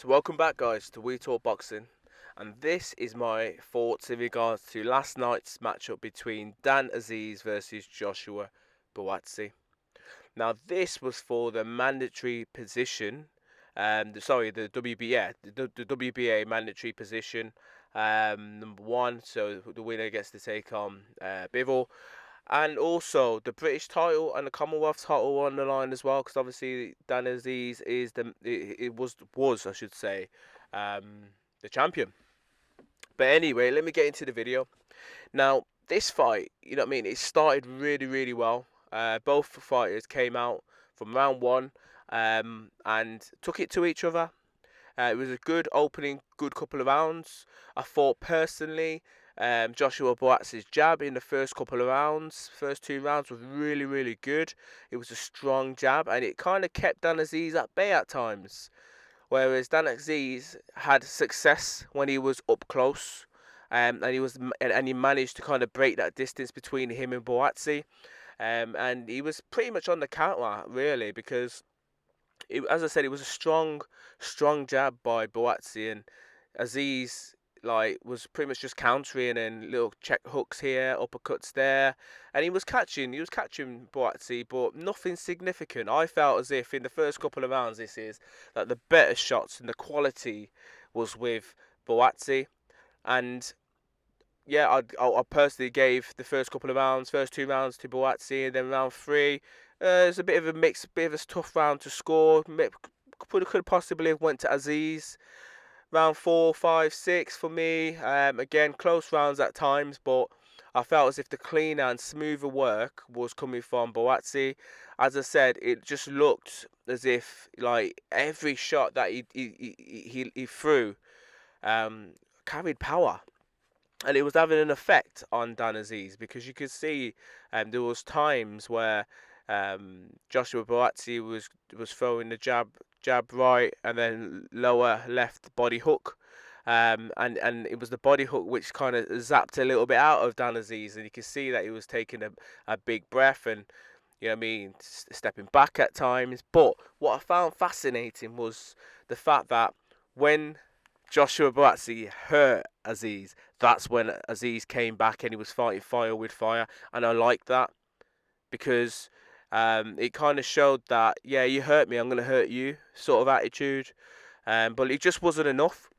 So welcome back guys to We Talk Boxing, and this is my thoughts in regards to last night's matchup between Dan Azeez versus Joshua Buatsi. Now this was for the mandatory position, the WBA mandatory position, number one. So the winner gets to take on Bivol, and also the British title and the Commonwealth title on the line as well, because obviously Dan Azeez is was I should say, the champion. But anyway, let me get into the video. Now this fight, you know what I mean, it started really well. Both fighters came out from round one, and took it to each other. It was a good opening, good couple of rounds. I thought personally, Joshua Buatsi's jab in the first couple of rounds, first two rounds, was really good. It was a strong jab, and it kind of kept Dan Azeez at bay at times. Whereas Dan Azeez had success when he was up close, and he managed to kind of break that distance between him and Buatsi, and he was pretty much on the counter really, because as I said, it was a strong jab by Buatsi, and Azeez was pretty much just countering and little check hooks here, uppercuts there, and he was catching Buatsi, but nothing significant. I felt as if in the first couple of rounds, that the better shots and the quality was with Buatsi, and yeah, I personally gave the first couple of rounds, first two rounds to Buatsi, and then round three, it's a bit of a mix, bit of a tough round to score. Could possibly have went to Azeez. Round 4, 5, 6 for me. Again, close rounds at times, but I felt as if the cleaner and smoother work was coming from Buatsi. As I said, it just looked as if every shot that he threw carried power, and it was having an effect on Dan Azeez, because you could see there was times where Joshua Buatsi was throwing the jab right, and then lower left body hook, and it was the body hook which kind of zapped a little bit out of Dan Azeez, and you could see that he was taking a big breath, and you know what I mean, stepping back at times. But what I found fascinating was the fact that when Joshua Buatsi hurt Azeez, that's when Azeez came back and he was fighting fire with fire, and I like that, because it kind of showed that, yeah, you hurt me, I'm going to hurt you sort of attitude, but it just wasn't enough,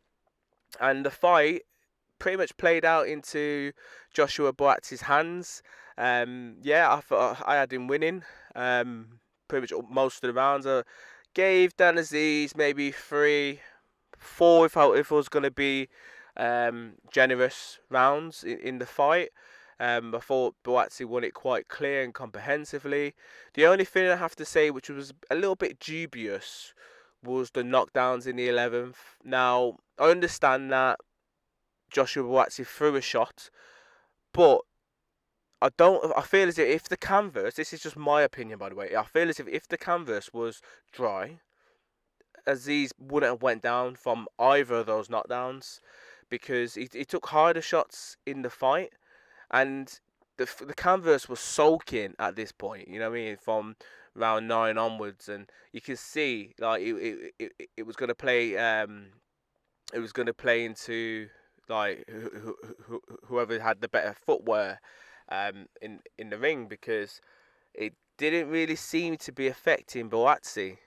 and the fight pretty much played out into Joshua Buatsi's hands. Yeah, I thought I had him winning pretty much most of the rounds. I gave Dan Azeez maybe 3, 4 if I was going to be generous rounds in the fight. I thought Buatsi won it quite clear and comprehensively. The only thing I have to say, which was a little bit dubious, was the knockdowns in the 11th. Now, I understand that Joshua Buatsi threw a shot, but I feel as if the canvas, this is just my opinion by the way, I feel as if the canvas was dry, Azeez wouldn't have went down from either of those knockdowns, because he took harder shots in the fight, and the canvas was soaking at this point, you know what I mean, from round 9 onwards, and you can see it was going to play into whoever had the better footwear in the ring, because it didn't really seem to be affecting Buatsi.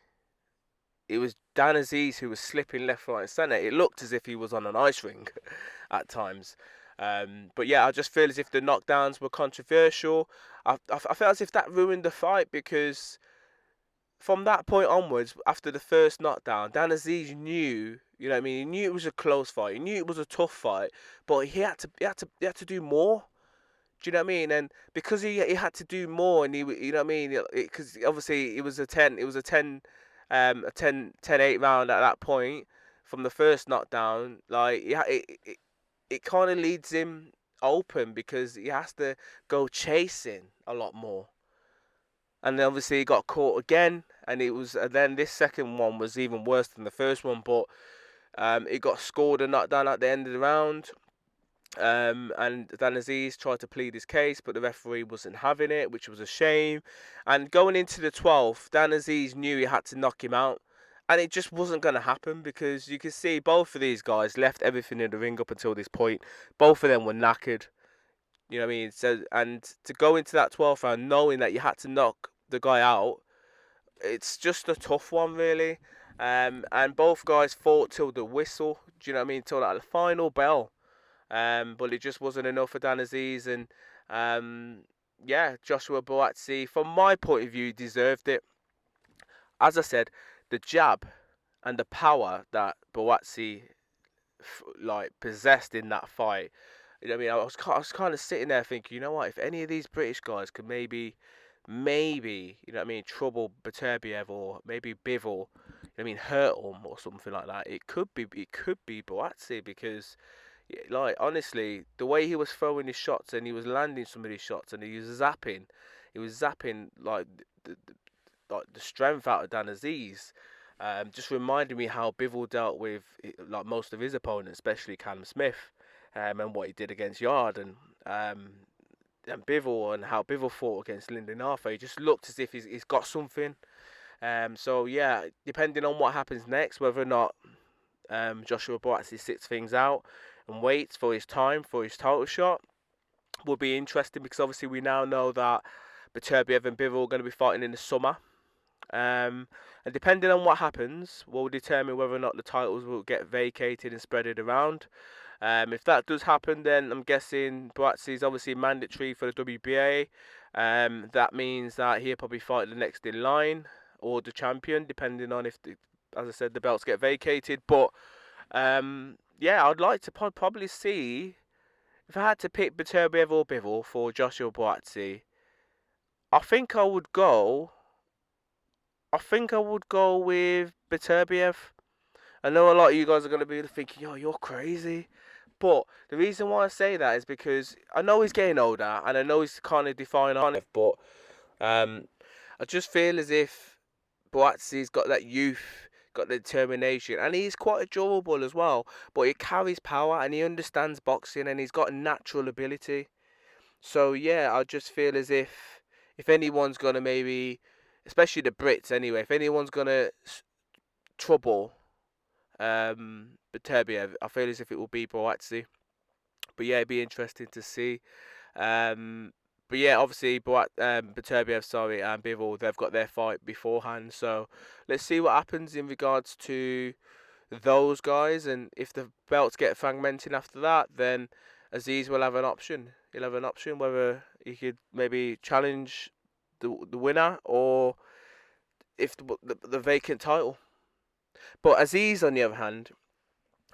It was Dan Azeez who was slipping left, right, and centre. It looked as if he was on an ice rink at times. But yeah, I just feel as if the knockdowns were controversial. I felt as if that ruined the fight, because from that point onwards, after the first knockdown, Dan Azeez knew, you know what I mean, he knew it was a close fight. He knew it was a tough fight, but he had to do more. Do you know what I mean? And because he had to do more, and you know what I mean, because obviously it was a 10-8 round at that point from the first knockdown. It kind of leads him open, because he has to go chasing a lot more. And then obviously he got caught again, and then this second one was even worse than the first one. But it got scored a knockdown at the end of the round. And Dan Azeez tried to plead his case, but the referee wasn't having it, which was a shame. And going into the 12th, Dan Azeez knew he had to knock him out, And it just wasn't going to happen because you can see both of these guys left everything in the ring up until this point. Both of them were knackered. You know what I mean? So, and to go into that 12th round knowing that you had to knock the guy out, it's just a tough one, really. And both guys fought till the whistle. Do you know what I mean? Till that final bell. But it just wasn't enough for Dan Azeez. And yeah, Joshua Buatsi, from my point of view, deserved it. As I said, the jab and the power that Buatsi possessed in that fight. You know what I mean? I was kind of sitting there thinking, you know what? If any of these British guys could maybe, you know what I mean, trouble Beterbiev or maybe Bivol, you know what I mean, hurt him or something like that, it could be Buatsi because, like, honestly, the way he was throwing his shots and he was landing some of his shots and he was zapping like the strength out of Dan Azeez. Just reminded me how Bivol dealt with like most of his opponents, especially Callum Smith, and what he did against Yard and Bivol, and how Bivol fought against Lyndon Arthur. He just looked as if he's got something. So yeah, depending on what happens next, whether or not Joshua Buatsi sits things out and waits for his time for his title shot, will be interesting because obviously we now know that Beterbiev and Bivol are going to be fighting in the summer. And depending on what happens, will determine whether or not the titles will get vacated and spreaded around. If that does happen, then I'm guessing Buatsi is obviously mandatory for the WBA. That means that he'll probably fight the next in line or the champion, depending on if, as I said, the belts get vacated. But yeah, I'd like to probably see, if I had to pick Beterbiev or Bivol for Joshua Buatsi, I think I would go with Beterbiev. I know a lot of you guys are going to be thinking, yo, you're crazy. But the reason why I say that is because I know he's getting older and I know he's kind of defying on it. But I just feel as if Buatsi's got that youth, got the determination, and he's quite durable as well. But he carries power and he understands boxing and he's got natural ability. So yeah, I just feel as if anyone's going to maybe, especially the Brits anyway, if anyone's going to trouble Beterbiev, I feel as if it will be Buatsi. But yeah, it'd be interesting to see. But yeah, obviously Beterbiev, sorry, and Bivol, they've got their fight beforehand. So let's see what happens in regards to those guys, and if the belts get fragmented after that, then Azeez will have an option. He'll have an option whether he could maybe challenge the winner or if the vacant title. But Azeez, on the other hand,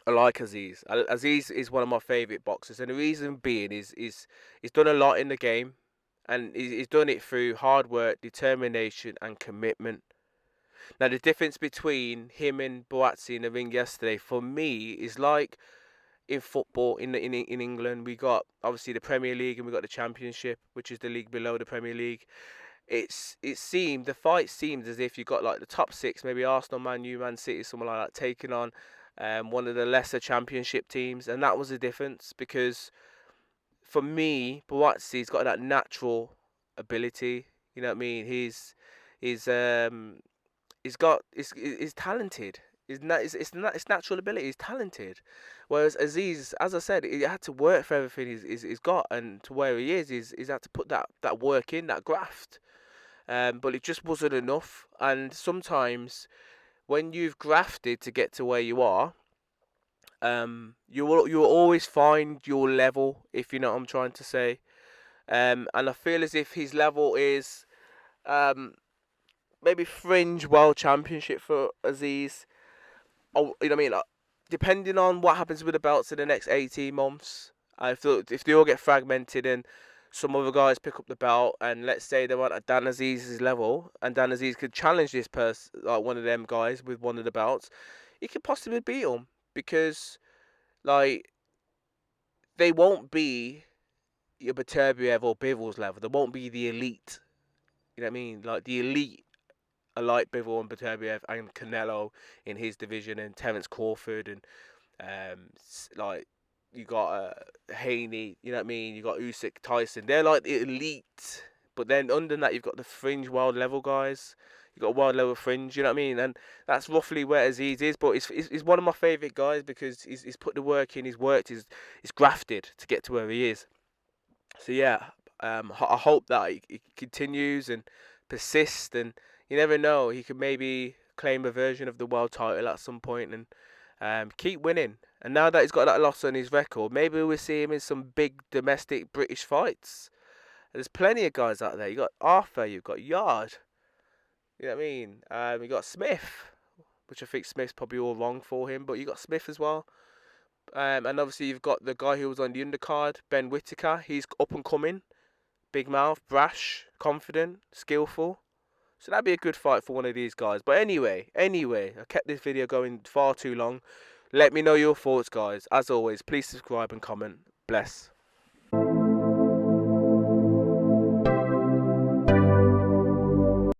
I like Azeez. Azeez is one of my favourite boxers, and the reason being is he's done a lot in the game, and he's done it through hard work, determination, and commitment. Now, the difference between him and Buatsi in the ring yesterday, for me, is like in football in England. We got obviously the Premier League and we got the Championship, which is the league below the Premier League. The fight seemed as if you got like the top six, maybe Arsenal, Man U, Man City, someone like that, taking on one of the lesser Championship teams, and that was the difference because for me, Buatsi's got that natural ability. You know what I mean? He's talented. It's natural ability. He's talented. Whereas Azeez, as I said, he had to work for everything he's got, and to where he is, he's had to put that work in, that graft. But it just wasn't enough. And sometimes, when you've grafted to get to where you are, you will always find your level, if you know what I'm trying to say. And I feel as if his level is maybe fringe world championship for Azeez. Oh, you know what I mean? Depending on what happens with the belts in the next 18 months, if they all get fragmented and some other guys pick up the belt, and let's say they want at Dan Azeez's level, and Dan Azeez could challenge this person, like one of them guys with one of the belts, he could possibly beat him because, like, they won't be your Beterbiev or Bivol's level. They won't be the elite. You know what I mean? Like the elite are like Bivol and Beterbiev and Canelo in his division, and Terence Crawford, and like you got Haney, you know what I mean? You got Usyk, Tyson. They're like the elite, but then under that you've got the fringe world level guys. You got a wide lower fringe. You know what I mean? And that's roughly where Azeez is. But he's one of my favourite guys because he's put the work in. He's worked. He's grafted to get to where he is. So yeah, I hope that he continues and persists, and you never know, he could maybe claim a version of the world title at some point and keep winning. And now that he's got that loss on his record, maybe we'll see him in some big domestic British fights. There's plenty of guys out there. You got Arthur, you've got Yard. You know what I mean? You got Smith, which I think Smith's probably all wrong for him, but you got Smith as well. And obviously you've got the guy who was on the undercard, Ben Whittaker. He's up and coming, big mouth, brash, confident, skillful. So that'd be a good fight for one of these guys. But anyway, I kept this video going far too long. Let me know your thoughts, guys. As always, please subscribe and comment. Bless.